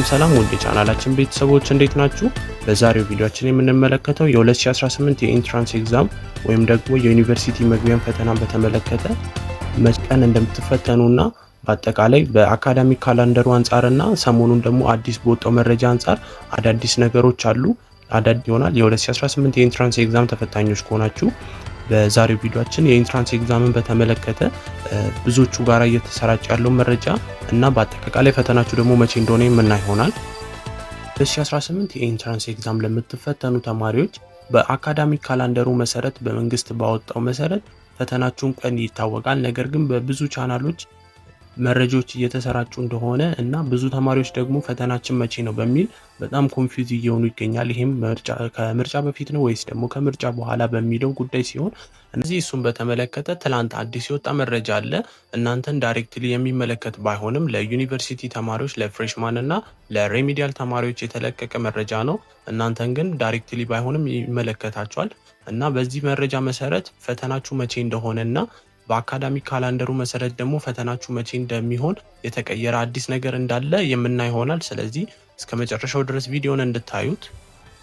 ሰላም ውድ የቻናላችን ቤተሰቦች እንዴት ናችሁ? በዛሬው ቪዲዮአችን የምንመለከተው የ2018 የኢንትራንስ ኤግዛም ወይም ደግሞ የዩኒቨርሲቲ መግቢያን ፈተና በተመለከተ መች ቀን እንደምትፈተኑና በአጠቃላይ በአካዳሚክ ካላንደሩ አንጻርና ሰሞኑን ደግሞ አዲስ በወጣው መረጃ አንጻር አዳዲስ ነገሮች አሉ ይሆናል። የ2018 የኢንትራንስ ኤግዛም ተፈታኞች ከሆናችሁ በዛሬው ቪዲዮአችን የኢንትራንስ ኤግዛምን በተመለከተ ብዙዎቹ ጋር እየተሰራጨ ያለው መረጃ እና በአጠቃላይ ፈተናችሁ ደግሞ መቼ እንደሆነ የምናይ ይሆናል። 2018 የኢንትራንስ ኤግዛም ለምትፈተኑ ተማሪዎች በአካዳሚክ ካላንደሩ መሰረት በመንግስት ባወጣው መሰረት ፈተናችሁን ቀን ይታወቃል። ነገር ግን በብዙ ቻናሎች መረጃዎች እየተሰራጩ እንደሆነ እና ብዙ ተማሪዎች ደግሞ ፈተናችን መቼ ነው በሚል በጣም ኮንፊውዝ እየሆኑ ይገኛል። ይሄም ከምርጫ በፊት ነው ወይስ ደግሞ ከምርጫ በኋላ በሚለው ጉዳይ ሲሆን እነዚህ እሱን በተመለከተ ትላንት አዲስ የወጣ መረጃ አለ። እናንተን ዳይሬክትሊ የሚመለከት ባይሆንም ለዩኒቨርሲቲ ተማሪዎች ለፍሬሽማን እና ለሬሚዲያል ተማሪዎች የተለቀቀ መረጃ ነው። እናንተን ግን ዳይሬክትሊ ባይሆንም ይመለከታቸዋል እና በዚህ መረጃ መሰረት ፈተናችሁ መቼ እንደሆነና በአካዳሚክ ካላንደሩ መሰረት ደግሞ ፈተናችሁ መቼ እንደሚሆን የተቀየረ አዲስ ነገር እንዳለ የምናይ ይሆናል። ስለዚህ እስከ መጨረሻው ድረስ ቪዲዮን እንድታዩት።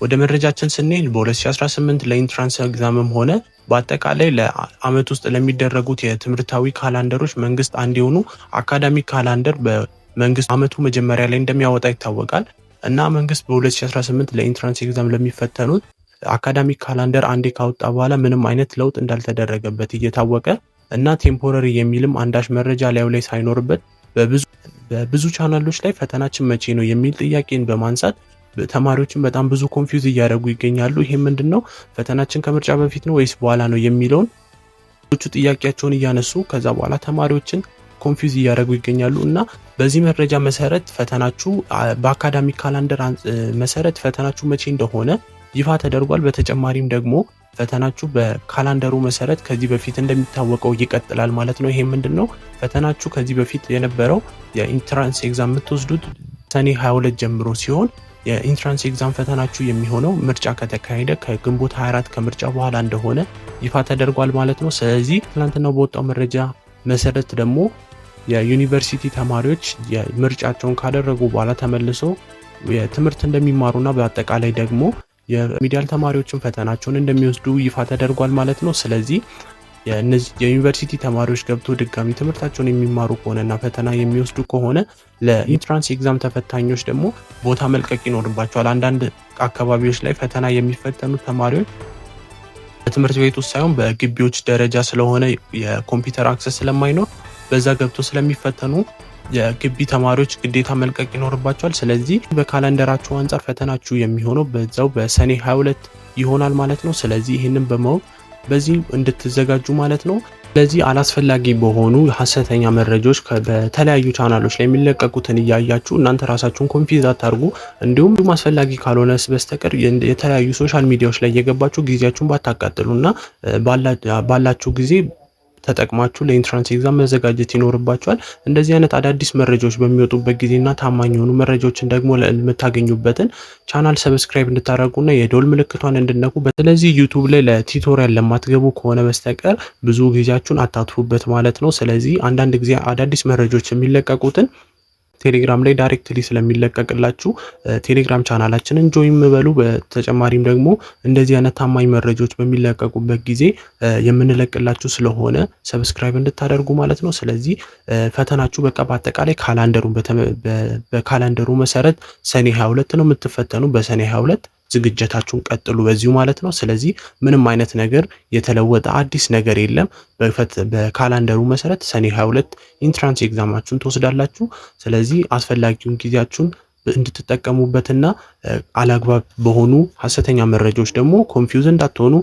ወደ መረጃችን ስንሄድ በ2018 ለኢንትራንስ ኤግዛምም ሆነ በአጠቃላይ ለአመት ውስጥ ለሚደረጉት የትምህርታዊ ካላንደሮች መንግስት አንድ የሆኑ አካዳሚክ ካላንደር በመንግስት አመቱ መጀመሪያ ላይ እንደሚያወጣ ይታወቃል እና መንግስት በ2018 ለኢንትራንስ ኤግዛም ለሚፈተኑት አካዳሚክ ካላንደር አንዴ ካወጣ በኋላ ምንም አይነት ለውጥ እንዳልተደረገበት እየታወቀ እና ቴምፖራሪ የሚልም አንዳች መረጃ ላይ ሳይኖርበት በብዙ ቻናሎች ላይ ፈተናችን መቼ ነው የሚል ጥያቄን በማንሳት ተማሪዎችን በጣም ብዙ ኮንፊውዝ እያደረጉ ይገኛሉ። ይሄ ምንድነው ፈተናችን ከምርጫ በፊት ነው ወይስ በኋላ ነው የሚለውን ጥያቄያቸውን እያነሱ ከዛ በኋላ ተማሪዎችን ኮንፊውዝ እያደረጉ ይገኛሉ እና በዚህ መረጃ መሰረት ፈተናችሁ በአካዳሚክ ካላንደር መሰረት ፈተናችሁ መቼ እንደሆነ ይፋ ተደርጓል። በተጨማሪም ደግሞ ፈተናችሁ በካላንደሩ መሰረት ከዚህ በፊት እንደሚታወቀው ይቀጥላል ማለት ነው። ይሄ ምንድነው ፈተናችሁ ከዚህ በፊት የነበረው የኢንትራንስ ኤግዛም የምትወስዱት ሰኔ 22 ጀምሮ ሲሆን የኢንትራንስ ኤግዛም ፈተናችሁ የሚሆነው ምርጫ ከተካሄደ ከግንቦት 24 ከምርጫ በኋላ እንደሆነ ይፋ ተደርጓል ማለት ነው። ስለዚህ ትናንትናው በወጣው መረጃ መሰረት ደግሞ የዩኒቨርሲቲ ተማሪዎች የምርጫቸውን ካደረጉ በኋላ ተመልሶ የትምህርት እንደሚማሩና በአጠቃላይ ደግሞ የሚዲያል ተማሪዎችን ፈተናቸውን እንደሚወስዱ ይፋ ተደርጓል ማለት ነው። ስለዚህ የዩኒቨርሲቲ ተማሪዎች ገብቶ ድጋሚ ትምህርታቸውን የሚማሩ ከሆነና ፈተና የሚወስዱ ከሆነ ለኢንትራንስ ኤግዛም ተፈታኞች ደግሞ ቦታ መልቀቅ ይኖርባቸዋል። አንዳንድ አካባቢዎች ላይ ፈተና የሚፈተኑ ተማሪዎች በትምህርት ቤት ውስጥ ሳይሆን በግቢዎች ደረጃ ስለሆነ የኮምፒውተር አክሰስ ስለማይኖር በዛ ገብቶ ስለሚፈተኑ የግቢ ተማሪዎች ግዴታ መልቀቅ ይኖርባቸዋል። ስለዚህ በካላንደራችሁ አንጻር ፈተናችሁ የሚሆነው በዛው በሰኔ 22 ይሆናል ማለት ነው። ስለዚህ ይህንን በማወቅ በዚህ እንድትዘጋጁ ማለት ነው። ስለዚህ አላስፈላጊ በሆኑ ሐሰተኛ መረጃዎች በተለያዩ ቻናሎች ላይ የሚለቀቁትን እያያችሁ እናንተ ራሳችሁን ኮንፊውዝ አታርጉ። እንዲሁም አስፈላጊ ካልሆነስ በስተቀር የተለያዩ ሶሻል ሚዲያዎች ላይ እየገባችሁ ጊዜያችሁን ባታቃጥሉና ባላችሁ ጊዜ ተጠቅማችሁ ለኢንትራንስ ኤግዛም መዘጋጀት ይኖርባችኋል። እንደዚህ አይነት አዳዲስ መረጃዎች በሚወጡበት ጊዜና ታማኝ የሆኑ መረጃዎችን ደግሞ ለምታገኙበትን ቻናል ሰብስክራይብ እንድታደርጉና የደወል ምልክቷን እንድነኩ። ስለዚህ ዩቲዩብ ላይ ለቲዩቶሪያል ለማትገቡ ከሆነ በስተቀር ብዙ ጊዜያችሁን አታጥፉበት ማለት ነው። ስለዚህ አንዳንድ ጊዜ አዳዲስ መረጃዎች የሚለቀቁትን ቴሌግራም ላይ ዳይሬክትሊ ስለሚለቀቅላችሁ ቴሌግራም ቻናላችንን ጆይን በሉ። በተጨማሪም ደግሞ እንደዚህ አይነት ታማኝ መረጃዎች በሚለቀቁበት ጊዜ የምንለቅላችሁ ስለሆነ ሰብስክራይብ እንድታደርጉ ማለት ነው። ስለዚህ ፈተናችሁ በቃ በአጠቃላይ በካላንደሩ መሰረት ሰኔ 22 ነው የምትፈተኑ። በሰኔ 22 ዝግጅታችሁን ቀጥሉ በዚሁ ማለት ነው። ስለዚህ ምንም አይነት ነገር የተለወጠ አዲስ ነገር የለም። በካላንደሩ መሰረት ሰኔ 22 ኢንትራንስ ኤግዛማችሁን ትወስዳላችሁ። ስለዚህ አስፈላጊውን ጊዜያችሁን እንድትጠቀሙበትና አላግባብ በሆኑ ሐሰተኛ መረጃዎች ደግሞ ኮንፊውዝ እንዳትሆኑ